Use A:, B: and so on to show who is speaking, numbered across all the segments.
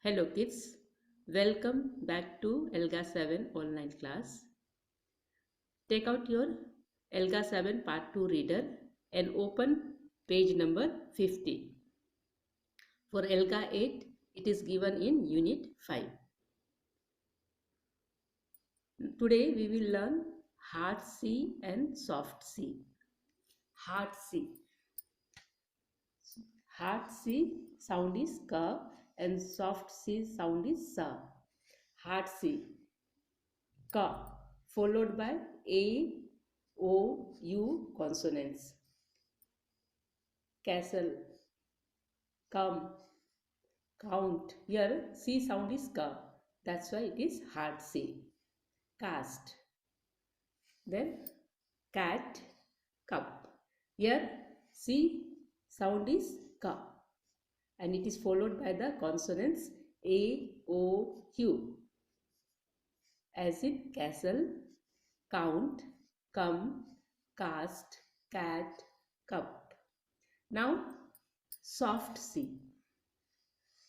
A: Hello kids, welcome back to ELGA 7 online class. Take out your ELGA 7 part 2 reader and open page number 50. For ELGA 8, it is given in unit 5. Today we will learn hard C and soft C. Hard C. Hard C sound is ka and soft C sound is sa. Hard C. Ka followed by A, O, U consonants. Castle, come, count. Here C sound is ka. That's why it is hard C. Cast. Then cat, cup. Here C sound is ka and it is followed by the consonants A, O, U. As in castle, count, come, cast, cat, cup. Now soft C.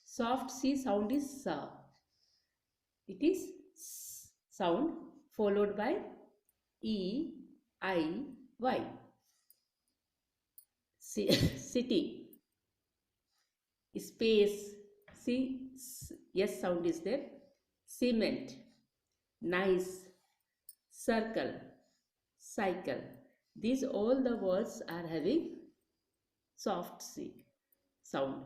A: Soft C sound is sa. It is s sound followed by E, I, Y. City. Space. C, yes sound is there. Cement. Nice. Circle. Cycle. These all the words are having soft C sound.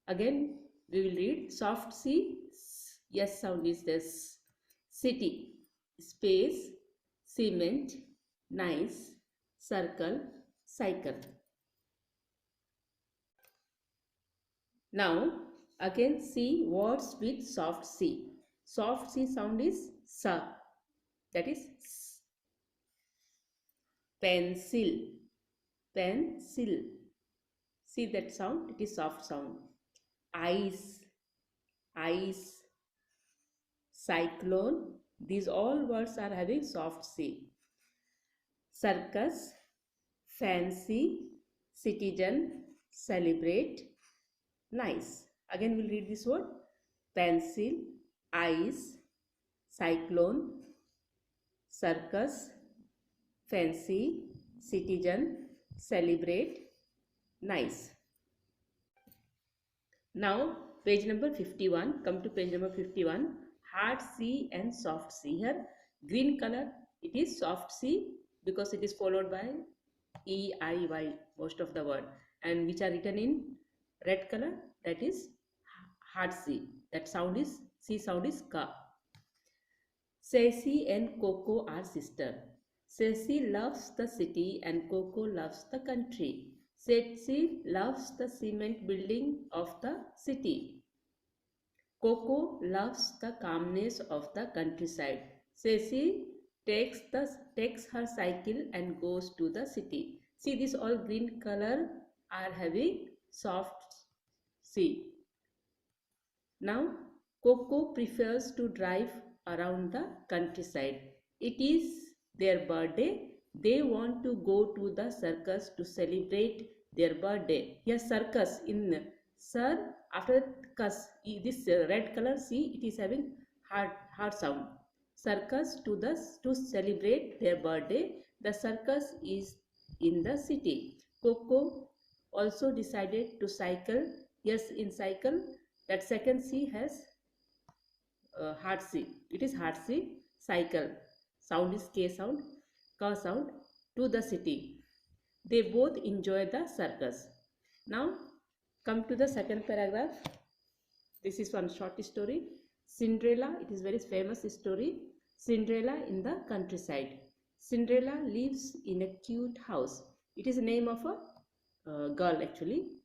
A: Again we will read soft C. Yes sound is this. City, space, cement, nice, circle, cycle. Now again see words with soft C. Soft C sound is sa. That is s. Pencil, pencil. See that sound? It is soft sound. Ice, ice, cyclone. These all words are having soft C. Circus, fancy, citizen, celebrate, nice. Again we'll read this word. Pencil, ice, cyclone, circus, fancy, citizen, celebrate, nice. Now page number 51. Come to page number 51. Hard C and soft C. Here green color, it is soft C because it is followed by E, I, Y, most of the word, and which are written in red color, that is hard C. That sound is C sound is ka. Ceci and Coco are sister. Ceci loves the city and Coco loves the country. Ceci loves the cement building of the city. Coco loves the calmness of the countryside. Ceci takes her cycle and goes to the city. See, this all green color are having soft C. Now Coco prefers to drive around the countryside. It is their birthday. They want to go to the circus to celebrate their birthday. Here circus in sir after cus, this red color C, it is having hard sound. Circus to celebrate their birthday. The circus is in the city. Coco also decided to cycle. Yes, in cycle, that second C has hard C. It is hard C. Cycle. Sound is K sound. Ka sound to the city. They both enjoy the circus. Now come to the second paragraph. This is one short story. Cinderella. It is very famous story. Cinderella in the countryside. Cinderella lives in a cute house. It is the name of a girl actually.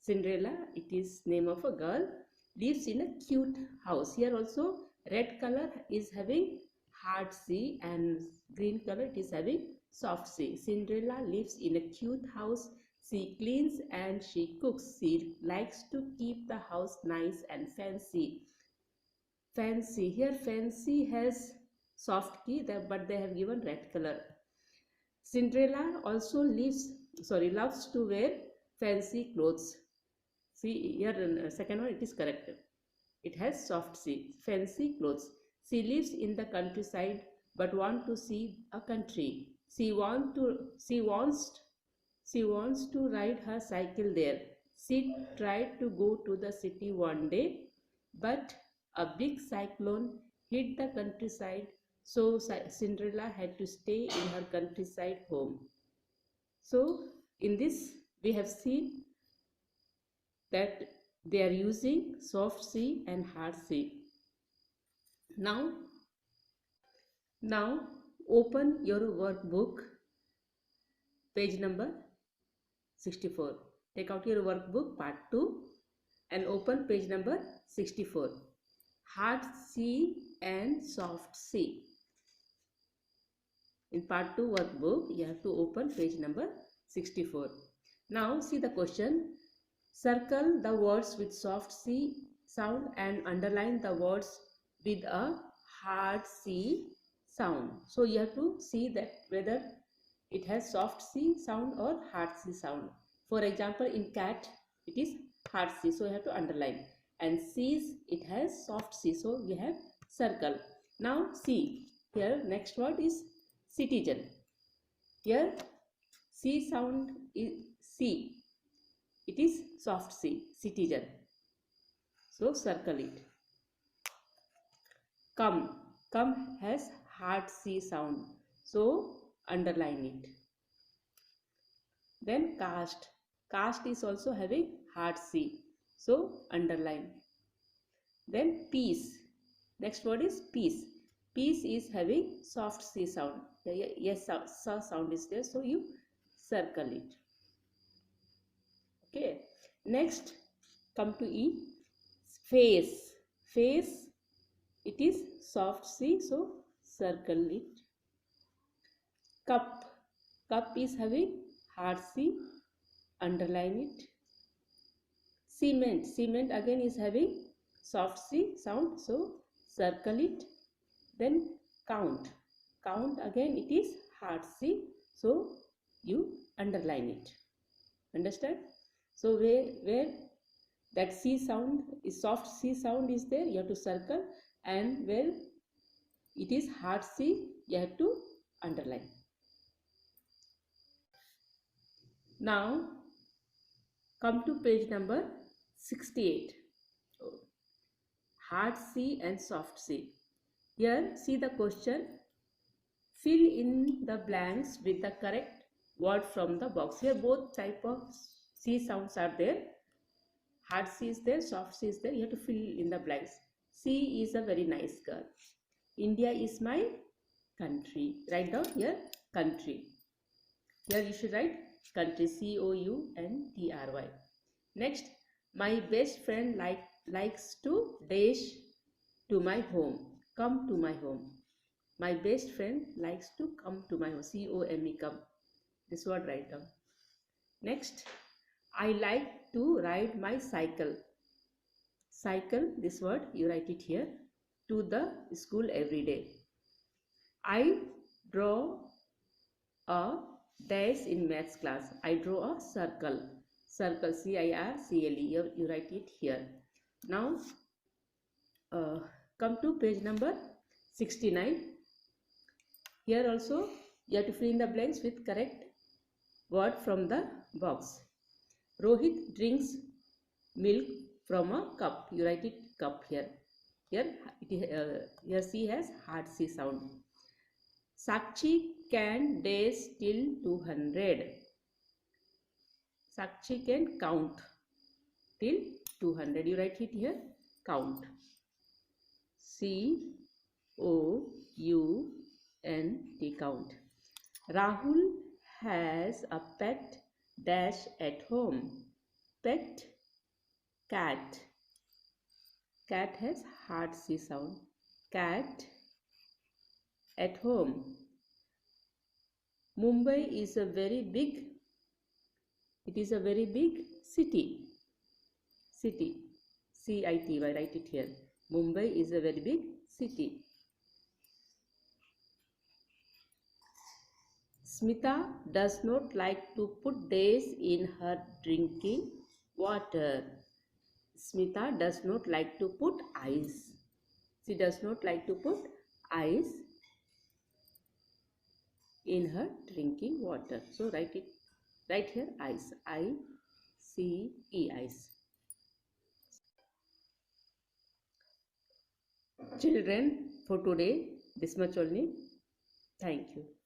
A: Cinderella, it is name of a girl, lives in a cute house. Here also red color is having hard C and green color it is having soft C. Cinderella lives in a cute house. She cleans and she cooks. She likes to keep the house nice and fancy. Fancy. Here fancy has soft key but they have given red color. Cinderella also loves to wear fancy clothes. See here, second one, it is correct. It has soft C. Fancy clothes. She lives in the countryside but want to see a country. She wants to ride her cycle there. She tried to go to the city one day, but a big cyclone hit the countryside, so Cinderella had to stay in her countryside home. So in this we have seen that they are using soft C and hard C. Now open your workbook, page number 64. Take out your workbook part 2 and open page number 64. Hard C and soft C. In part 2 workbook, you have to open page number 64. Now see the question. Circle the words with soft C sound and underline the words with a hard C sound. So you have to see that whether it has soft C sound or hard C sound. For example, in cat, it is hard C, so you have to underline. And C's, it has soft C, so you have circle. Now C, here next word is citizen. Here C sound is C. It is soft C, citizen. So circle it. Come has hard C sound, so underline it. Then caste is also having hard C, so underline. Then peace, next word is peace. Peace is having soft C sound. Yes, sa sound is there, so you circle it. Okay, next come to E. Face, it is soft C, so circle it. Cup is having hard C, underline it. Cement again is having soft C sound, so circle it. Then count again it is hard C, so you underline it. Understand? So where that C sound is soft C sound is there, you have to circle, and where it is hard C, you have to underline. Now come to page number 68. Hard C and soft C. Here see the question. Fill in the blanks with the correct word from the box. Here both type of C sounds are there. Hard C is there, soft C is there. You have to fill in the blanks. C is a very nice girl. India is my country. Write down here country. Here you should write country, COUNTRY. Next, my best friend likes to dash to my home. Come to my home. My best friend likes to come to my home. COME, come. This word write down. Next, I like to ride my cycle. Cycle, this word you write it here. To the school every day. I draw a dash in maths class. I draw a circle. Circle, CIRCLE. You write it here. Now come to page number 69. Here also you have to fill in the blanks with correct word from the box. Rohit drinks milk from a cup. You write it cup here. Here C has hard C sound. Sakshi can dash till 200. Sakshi can count till 200. You write it here, count. COUNT, count. Rahul has a pet dash at home. Pet, cat. Cat has hard C sound. Cat at home. Mumbai is a very big, it is a very big city. City, CITY, write it here. Mumbai is a very big city. Smita does not like to put days in her drinking water. Smita does not like to put ice. She does not like to put ice in her drinking water. So write it. Write here ice. I-C-E, ice. Children, for today, this much only. Thank you.